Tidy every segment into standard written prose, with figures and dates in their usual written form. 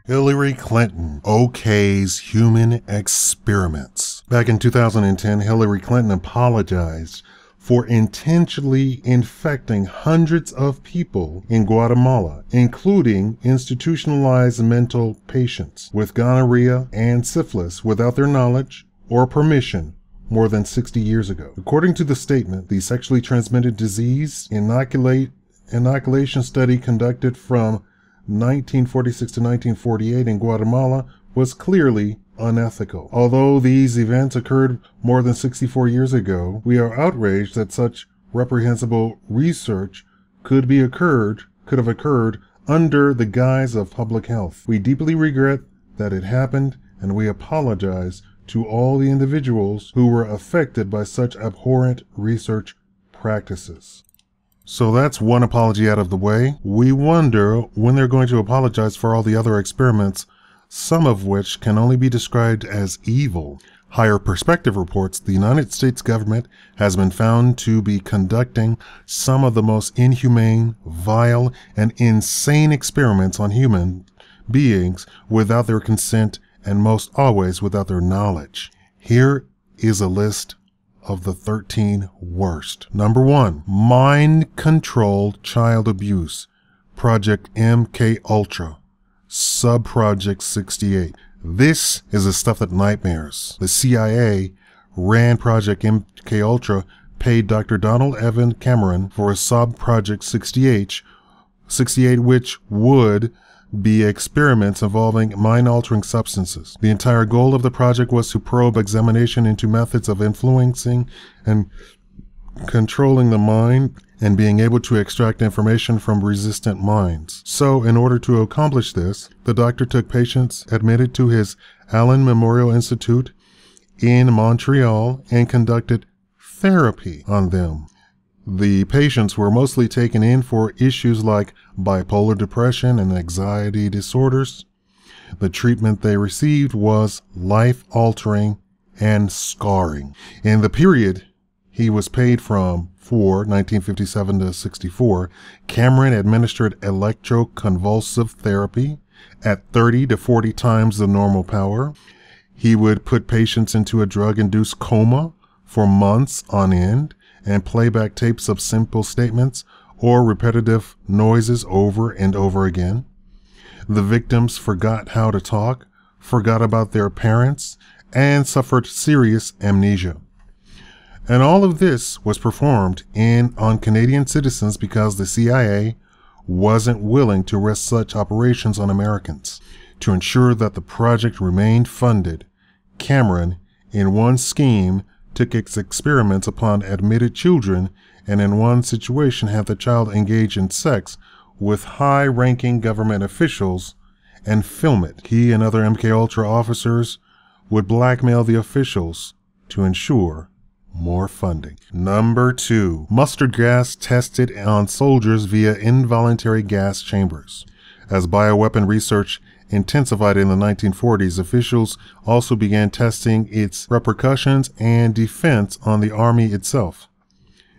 Hillary Clinton okays human experiments. Back in 2010, Hillary Clinton apologized for intentionally infecting hundreds of people in Guatemala, including institutionalized mental patients with gonorrhea and syphilis without their knowledge or permission more than 60 years ago. According to the statement, the sexually transmitted disease inoculation study conducted from 1946 to 1948 in Guatemala was clearly unethical. Although these events occurred more than 64 years ago, we are outraged that such reprehensible research could have occurred under the guise of public health. We deeply regret that it happened, and we apologize to all the individuals who were affected by such abhorrent research practices. So that's one apology out of the way. We wonder when they're going to apologize for all the other experiments, some of which can only be described as evil. Higher Perspective reports the United States government has been found to be conducting some of the most inhumane, vile, and insane experiments on human beings without their consent and most always without their knowledge. Here is a list of the 13 worst. Number 1, mind-controlled child abuse. Project MKUltra. Sub-Project 68. This is the stuff that nightmares. The CIA ran Project MKUltra, paid Dr. Donald Evan Cameron for a Sub-Project 68, which would be experiments involving mind-altering substances. The entire goal of the project was to probe examination into methods of influencing and controlling the mind and being able to extract information from resistant minds. So, in order to accomplish this, the doctor took patients admitted to his Allen Memorial Institute in Montreal and conducted therapy on them. The patients were mostly taken in for issues like bipolar depression and anxiety disorders. The treatment they received was life-altering and scarring. In the period he was paid for 1957 to 64, Cameron administered electroconvulsive therapy at 30 to 40 times the normal power. He would put patients into a drug-induced coma for months on end and play back tapes of simple statements or repetitive noises over and over again. The victims forgot how to talk, forgot about their parents, and suffered serious amnesia. And all of this was performed on Canadian citizens because the CIA wasn't willing to risk such operations on Americans. To ensure that the project remained funded, Cameron, in one scheme, took its experiments upon admitted children, and in one situation had the child engage in sex with high-ranking government officials and film it. He and other MKUltra officers would blackmail the officials to ensure more funding. Number 2, mustard gas tested on soldiers via involuntary gas chambers. As bioweapon research intensified in the 1940s, officials also began testing its repercussions and defense on the Army itself.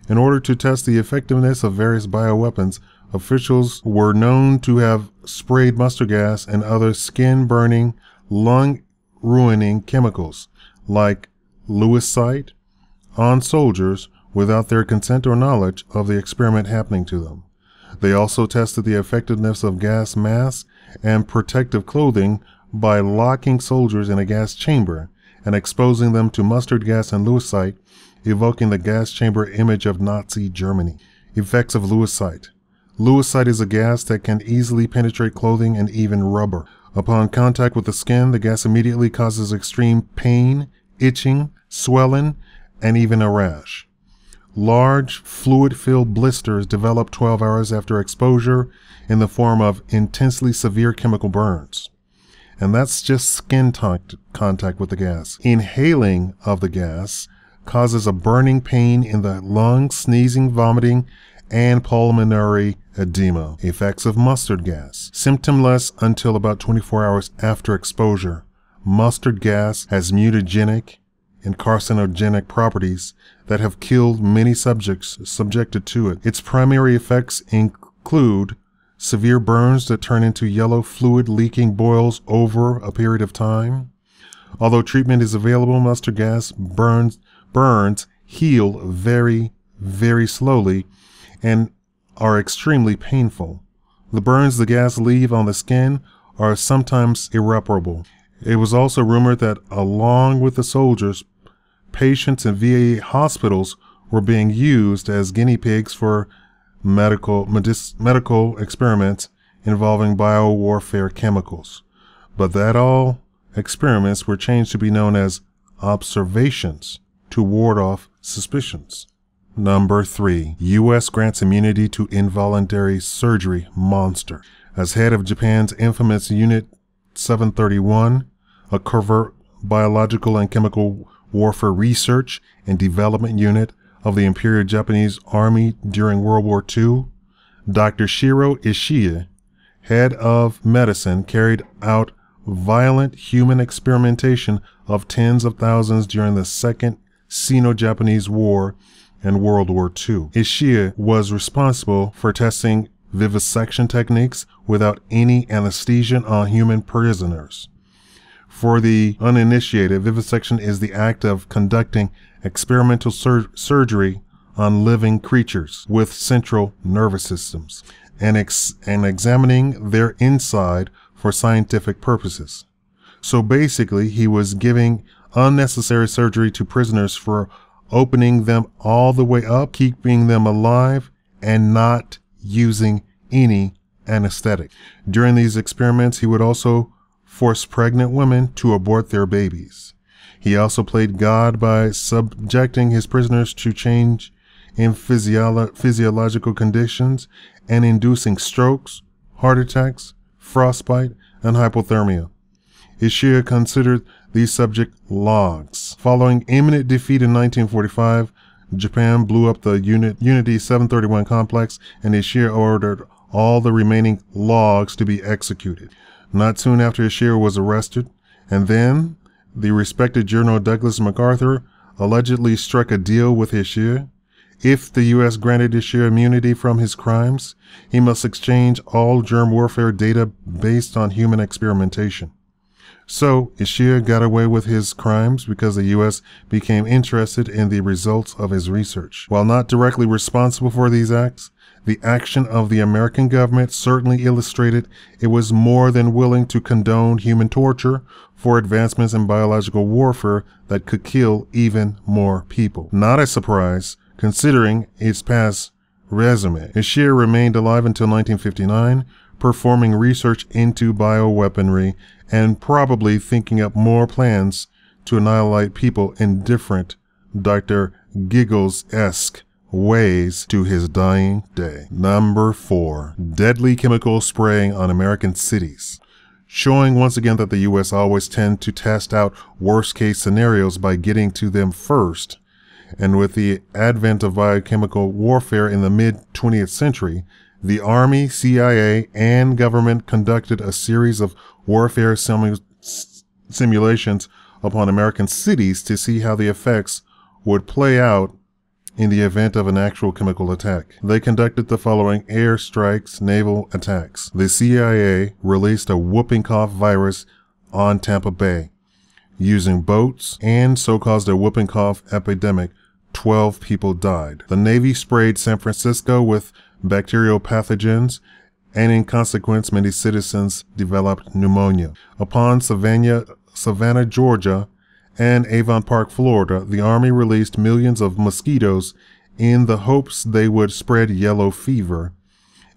In order to test the effectiveness of various bioweapons, officials were known to have sprayed mustard gas and other skin-burning, lung-ruining chemicals, like lewisite, on soldiers without their consent or knowledge of the experiment happening to them. They also tested the effectiveness of gas masks and protective clothing by locking soldiers in a gas chamber and exposing them to mustard gas and lewisite, evoking the gas chamber image of Nazi Germany. Effects of lewisite. Lewisite is a gas that can easily penetrate clothing and even rubber. Upon contact with the skin, the gas immediately causes extreme pain, itching, swelling, and even a rash. Large, fluid-filled blisters develop 12 hours after exposure in the form of intensely severe chemical burns. And that's just skin contact with the gas. Inhaling of the gas causes a burning pain in the lungs, sneezing, vomiting, and pulmonary edema. Effects of mustard gas. Symptomless until about 24 hours after exposure. Mustard gas has mutagenic and carcinogenic properties that have killed many subjects subjected to it. Its primary effects include severe burns that turn into yellow fluid-leaking boils over a period of time. Although treatment is available, mustard gas burns heal very, very slowly and are extremely painful. The burns the gas leave on the skin are sometimes irreparable. It was also rumored that along with the soldiers, patients in VA hospitals were being used as guinea pigs for medical experiments involving biowarfare chemicals. But that all experiments were changed to be known as observations to ward off suspicions. Number 3. U.S. grants immunity to involuntary surgery monster. As head of Japan's infamous Unit 731, a covert biological and chemical warfare research and development unit of the Imperial Japanese Army during World War II, Dr. Shiro Ishii, head of medicine, carried out violent human experimentation of tens of thousands during the Second Sino-Japanese War and World War II. Ishii was responsible for testing vivisection techniques without any anesthesia on human prisoners. For the uninitiated, vivisection is the act of conducting experimental surgery on living creatures with central nervous systems and examining their inside for scientific purposes. So basically, he was giving unnecessary surgery to prisoners for opening them all the way up, keeping them alive, and not using any anesthetic. During these experiments, he would also force pregnant women to abort their babies. He also played God by subjecting his prisoners to change in physiological conditions and inducing strokes, heart attacks, frostbite, and hypothermia. Ishii considered these subjects logs. Following imminent defeat in 1945, Japan blew up the Unity 731 complex, and Ishii ordered all the remaining logs to be executed. Not soon after, Ishii was arrested, and then the respected General Douglas MacArthur allegedly struck a deal with Ishii. If the U.S. granted Ishii immunity from his crimes, he must exchange all germ warfare data based on human experimentation. So Ishii got away with his crimes because the U.S. became interested in the results of his research. While not directly responsible for these acts, the action of the American government certainly illustrated it was more than willing to condone human torture for advancements in biological warfare that could kill even more people. Not a surprise, considering its past resume. Ishii remained alive until 1959, performing research into bioweaponry and probably thinking up more plans to annihilate people in different Dr. Giggles-esque ways to his dying day. Number 4. Deadly chemical spraying on American cities. Showing once again that the U.S. always tend to test out worst-case scenarios by getting to them first. And with the advent of biochemical warfare in the mid-20th century, the Army, CIA, and government conducted a series of warfare simulations upon American cities to see how the effects would play out in the event of an actual chemical attack. They conducted the following airstrikes, naval attacks. The CIA released a whooping cough virus on Tampa Bay using boats, and so caused a whooping cough epidemic. 12 people died. The Navy sprayed San Francisco with bacterial pathogens, and in consequence, many citizens developed pneumonia. Upon Savannah, Georgia, and Avon Park, Florida, the Army released millions of mosquitoes in the hopes they would spread yellow fever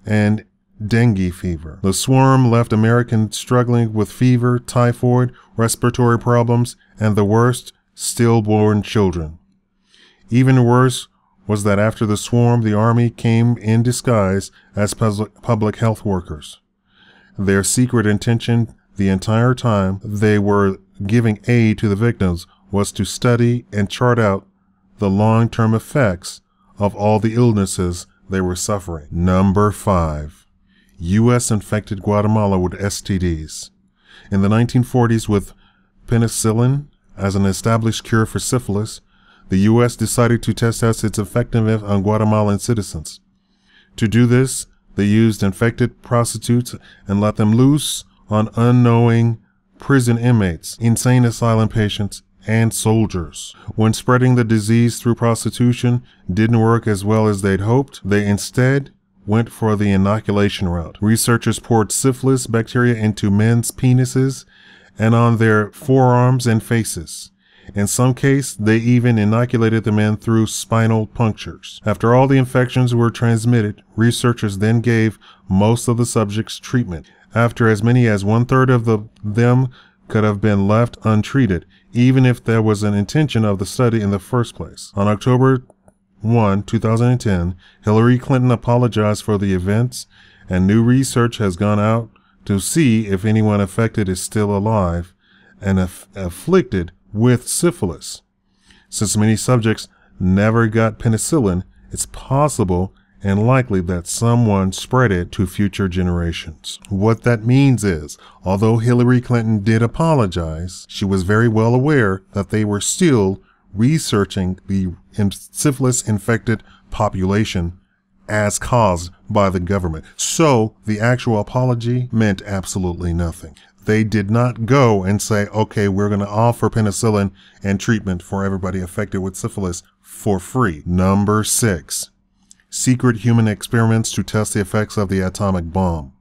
and dengue fever. The swarm left Americans struggling with fever, typhoid, respiratory problems, and the worst, stillborn children. Even worse was that after the swarm, the Army came in disguise as public health workers. Their secret intention the entire time they were giving aid to the victims was to study and chart out the long-term effects of all the illnesses they were suffering. Number 5. U.S. infected Guatemala with STDs. In the 1940s, with penicillin as an established cure for syphilis, the U.S. decided to test out its effectiveness on Guatemalan citizens. To do this, They used infected prostitutes and let them loose on unknowing prison inmates, insane asylum patients, and soldiers. When spreading the disease through prostitution didn't work as well as they'd hoped, they instead went for the inoculation route. Researchers poured syphilis bacteria into men's penises and on their forearms and faces. In some cases, they even inoculated the men through spinal punctures. After all the infections were transmitted, researchers then gave most of the subjects treatment. After as many as 1/3 of them could have been left untreated, even if there was an intention of the study in the first place. On October 1, 2010, Hillary Clinton apologized for the events, and new research has gone out to see if anyone affected is still alive and afflicted with syphilis. Since many subjects never got penicillin, it's possible and likely that someone spread it to future generations. What that means is, although Hillary Clinton did apologize, she was very well aware that they were still researching the syphilis-infected population as caused by the government. So the actual apology meant absolutely nothing. They did not go and say, okay, we're going to offer penicillin and treatment for everybody affected with syphilis for free. Number 6. Secret human experiments to test the effects of the atomic bomb.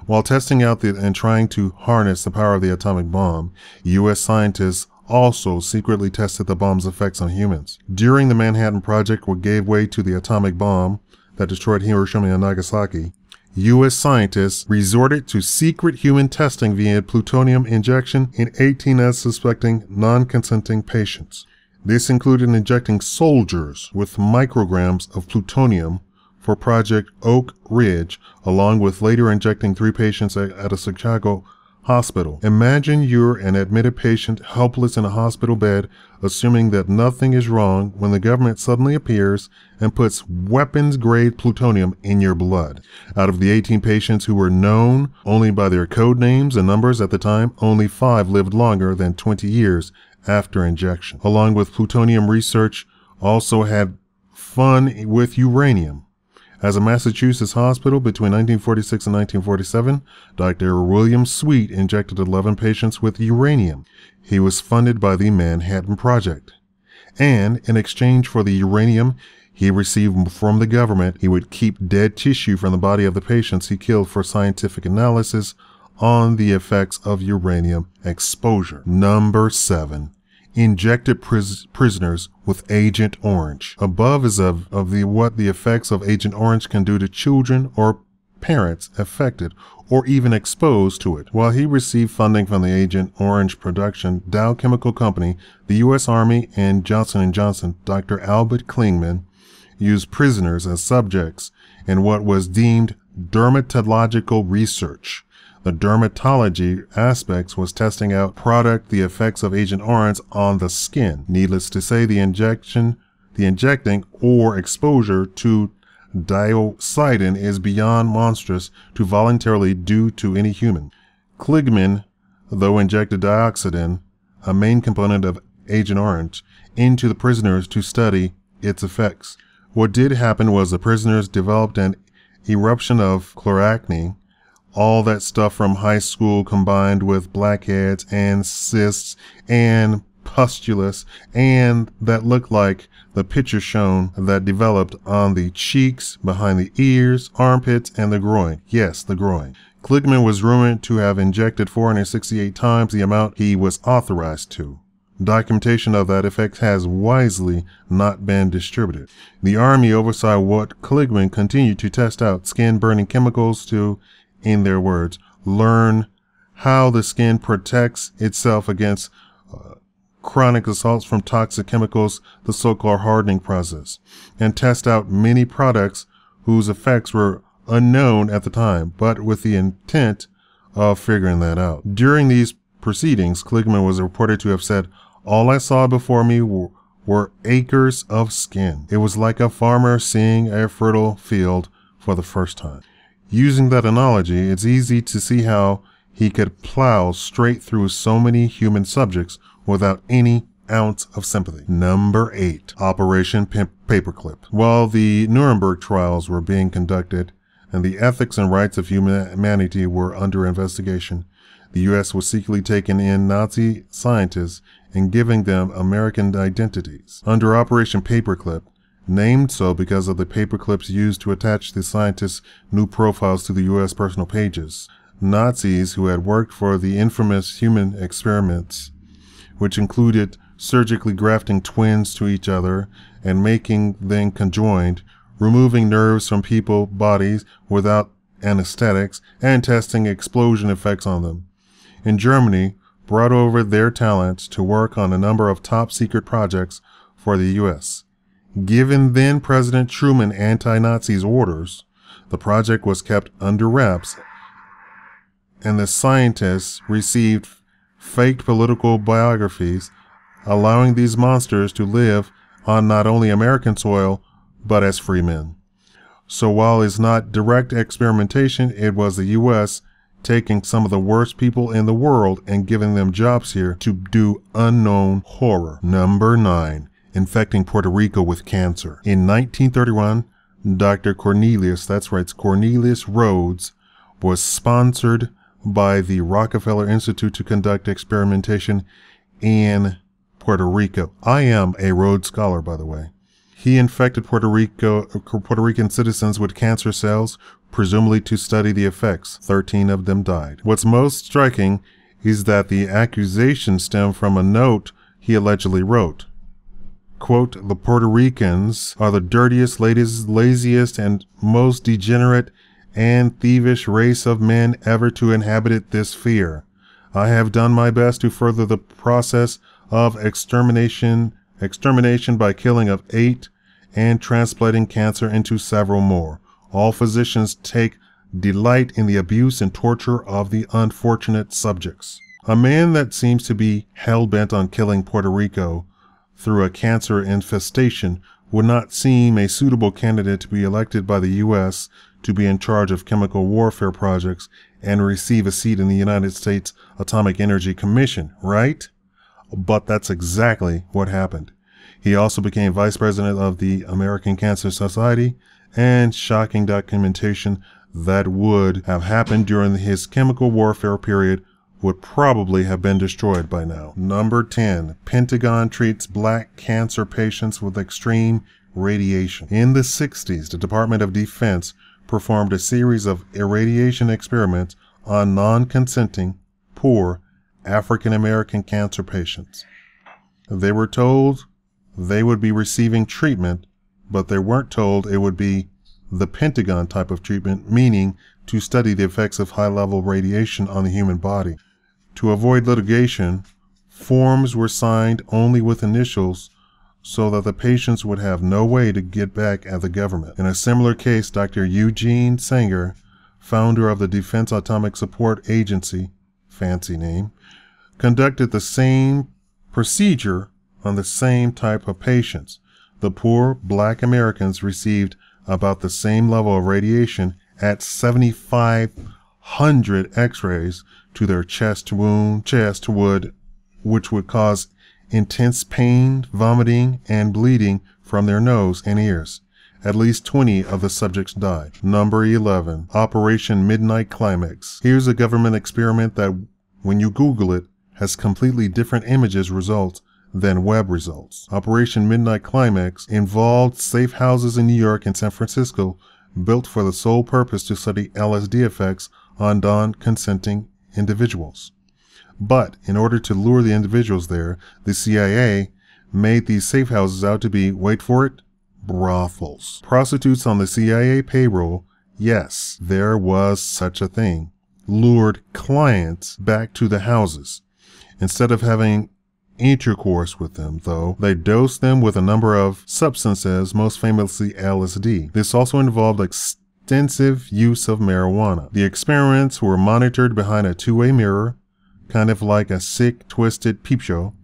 While testing out and trying to harness the power of the atomic bomb, U.S. scientists also secretly tested the bomb's effects on humans. During the Manhattan Project, what gave way to the atomic bomb that destroyed Hiroshima and Nagasaki, U.S. scientists resorted to secret human testing via plutonium injection in 18 unsuspecting, non-consenting patients. This included injecting soldiers with micrograms of plutonium for Project Oak Ridge, along with later injecting 3 patients at a Chicago hospital. Imagine you're an admitted patient helpless in a hospital bed, assuming that nothing is wrong, when the government suddenly appears and puts weapons-grade plutonium in your blood. Out of the 18 patients who were known only by their code names and numbers at the time, only 5 lived longer than 20 years after injection. Along with plutonium, research also had fun with uranium. As a Massachusetts hospital between 1946 and 1947, Dr. William Sweet injected 11 patients with uranium. He was funded by the Manhattan Project. And in exchange for the uranium he received from the government, he would keep dead tissue from the body of the patients he killed for scientific analysis on the effects of uranium exposure. Number 7. Injected prisoners with Agent Orange. Above is what the effects of Agent Orange can do to children or parents affected or even exposed to it. While he received funding from the Agent Orange production, Dow Chemical Company, the U.S. Army, and Johnson & Johnson, Dr. Albert Klingman used prisoners as subjects in what was deemed dermatological research. The dermatology aspects was testing out the effects of Agent Orange on the skin. Needless to say, the injecting or exposure to dioxidin is beyond monstrous to voluntarily do to any human. Klingman, though, injected dioxidin, a main component of Agent Orange, into the prisoners to study its effects. What did happen was the prisoners developed an eruption of chloracne, all that stuff from high school combined with blackheads and cysts and pustules, and that looked like the picture shown that developed on the cheeks, behind the ears, armpits, and the groin. Yes, the groin. Klingman was rumored to have injected 468 times the amount he was authorized to. Documentation of that effect has wisely not been distributed. The Army oversaw what Klingman continued to test out skin-burning chemicals to, in their words, learn how the skin protects itself against chronic assaults from toxic chemicals, the so-called hardening process, and test out many products whose effects were unknown at the time, but with the intent of figuring that out. During these proceedings, Klingman was reported to have said, "All I saw before me were acres of skin. It was like a farmer seeing a fertile field for the first time." Using that analogy, it's easy to see how he could plow straight through so many human subjects without any ounce of sympathy. Number 8. Operation Paperclip. While the Nuremberg trials were being conducted, and the ethics and rights of humanity were under investigation. The U.S. was secretly taking in Nazi scientists and giving them American identities. Under Operation Paperclip, named so because of the paperclips used to attach the scientists' new profiles to the U.S. personal pages, Nazis who had worked for the infamous human experiments, which included surgically grafting twins to each other and making them conjoined, removing nerves from people's bodies without anesthetics, and testing explosion effects on them. In Germany, brought over their talents to work on a number of top-secret projects for the U.S. Given then-President Truman anti-Nazis orders, the project was kept under wraps, and the scientists received faked political biographies, allowing these monsters to live on not only American soil, but as free men. So while it's not direct experimentation, it was the U.S. taking some of the worst people in the world and giving them jobs here to do unknown horror. Number 9, infecting Puerto Rico with cancer. In 1931, Dr. Cornelius, that's right, Cornelius Rhodes, was sponsored by the Rockefeller Institute to conduct experimentation in Puerto Rico. I am a Rhodes Scholar, by the way. He infected Puerto Rican citizens with cancer cells, presumably to study the effects. 13 of them died. What's most striking is that the accusation stemmed from a note he allegedly wrote. Quote, "The Puerto Ricans are the dirtiest, laziest, and most degenerate and thievish race of men ever to inhabit this sphere. I have done my best to further the process of extermination by killing of 8 and transplanting cancer into several more. All physicians take delight in the abuse and torture of the unfortunate subjects." A man that seems to be hell-bent on killing Puerto Rico through a cancer infestation would not seem a suitable candidate to be elected by the U.S. to be in charge of chemical warfare projects and receive a seat in the United States Atomic Energy Commission, right? But that's exactly what happened. He also became vice president of the American Cancer Society, and shocking documentation that would have happened during his chemical warfare period would probably have been destroyed by now. Number 10, Pentagon treats black cancer patients with extreme radiation. In the 60s, the Department of Defense performed a series of irradiation experiments on non-consenting, poor African American cancer patients. They were told they would be receiving treatment, but they weren't told it would be the Pentagon type of treatment, meaning to study the effects of high-level radiation on the human body. To avoid litigation, forms were signed only with initials so that the patients would have no way to get back at the government. In a similar case, Dr. Eugene Sanger, founder of the Defense Atomic Support Agency, fancy name, conducted the same procedure on the same type of patients. The poor black Americans received about the same level of radiation at 7,500 x-rays to their chest wound, which would cause intense pain, vomiting, and bleeding from their nose and ears. At least 20 of the subjects died. Number 11, Operation Midnight Climax. Here's a government experiment that, when you Google it, has completely different images results than web results. Operation Midnight Climax involved safe houses in New York and San Francisco built for the sole purpose to study LSD effects on non-consenting individuals. But in order to lure the individuals there, the CIA made these safe houses out to be, wait for it, brothels. Prostitutes on the CIA payroll, yes, there was such a thing, lured clients back to the houses. Instead of having intercourse with them, though, they dosed them with a number of substances, most famously LSD. This also involved extensive use of marijuana. The experiments were monitored behind a two-way mirror, kind of like a sick, twisted peep show.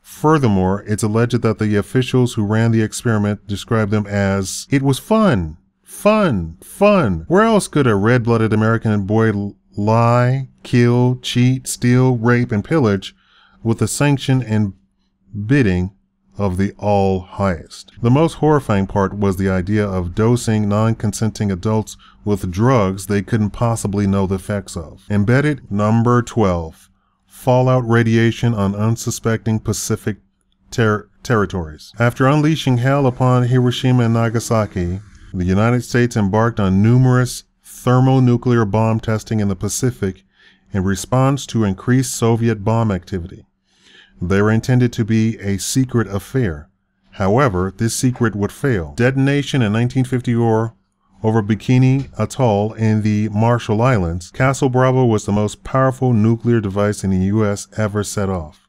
Furthermore, it's alleged that the officials who ran the experiment described them as, it was fun, fun, fun. Where else could a red-blooded American boy lie, kill, cheat, steal, rape, and pillage with the sanction and bidding of the all highest. The most horrifying part was the idea of dosing non-consenting adults with drugs they couldn't possibly know the effects of. Embedded number 12. Fallout radiation on unsuspecting Pacific territories. After unleashing hell upon Hiroshima and Nagasaki, the United States embarked on numerous thermonuclear bomb testing in the Pacific in response to increased Soviet bomb activity. They were intended to be a secret affair. However, this secret would fail. Detonation in 1954 over Bikini Atoll in the Marshall Islands, Castle Bravo was the most powerful nuclear device in the U.S. ever set off.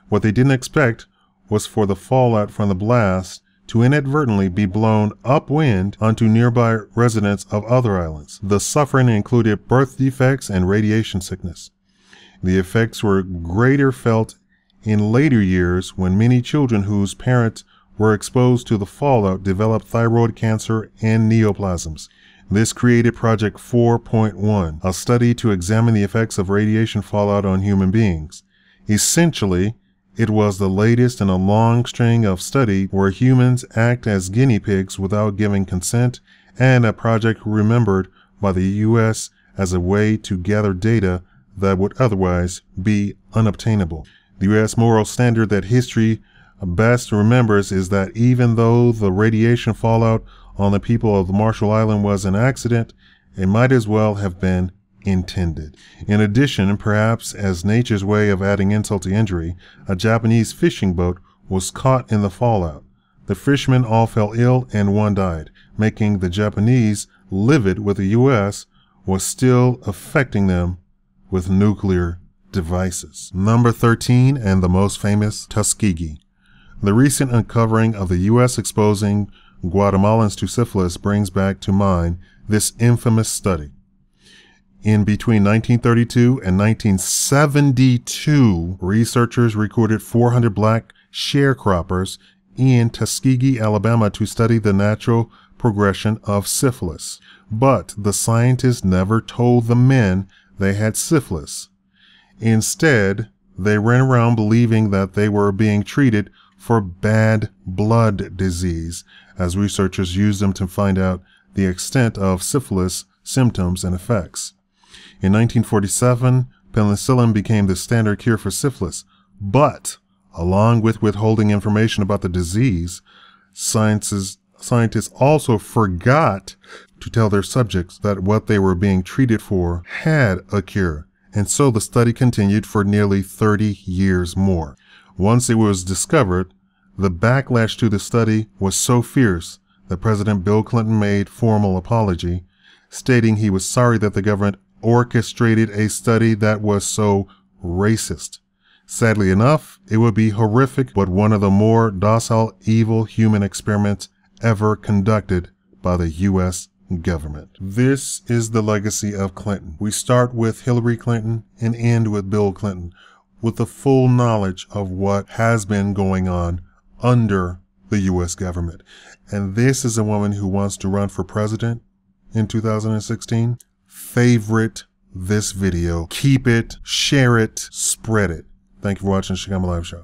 What they didn't expect was for the fallout from the blast to inadvertently be blown upwind onto nearby residents of other islands. The suffering included birth defects and radiation sickness. The effects were greater felt in later years when many children whose parents were exposed to the fallout developed thyroid cancer and neoplasms. This created Project 4.1, a study to examine the effects of radiation fallout on human beings. Essentially, it was the latest in a long string of studies where humans act as guinea pigs without giving consent, and a project remembered by the U.S. as a way to gather data that would otherwise be unobtainable. The U.S. moral standard that history best remembers is that even though the radiation fallout on the people of the Marshall Islands was an accident, it might as well have been intended. In addition, perhaps as nature's way of adding insult to injury, a Japanese fishing boat was caught in the fallout. The fishermen all fell ill and one died, making the Japanese livid with the U.S. was still affecting them with nuclear devices. Number 13, and the most famous, Tuskegee. The recent uncovering of the U.S. exposing Guatemalans to syphilis brings back to mind this infamous study. In between 1932 and 1972, researchers recruited 400 black sharecroppers in Tuskegee, Alabama to study the natural progression of syphilis. But the scientists never told the men they had syphilis. Instead, they ran around believing that they were being treated for bad blood disease, as researchers used them to find out the extent of syphilis symptoms and effects. In 1947, penicillin became the standard cure for syphilis, but along with withholding information about the disease, scientists also forgot to tell their subjects that what they were being treated for had a cure, and so the study continued for nearly 30 years more. Once it was discovered, the backlash to the study was so fierce that President Bill Clinton made formal apology, stating he was sorry that the government orchestrated a study that was so racist. Sadly enough, it would be horrific, but one of the more docile, evil human experiments ever conducted by the U.S. government. This is the legacy of Clinton. We start with Hillary Clinton and end with Bill Clinton, with the full knowledge of what has been going on under the U.S. government. And this is a woman who wants to run for president in 2016. Favorite this video, keep it, share it, spread it. Thank you for watching Shikama Live Show.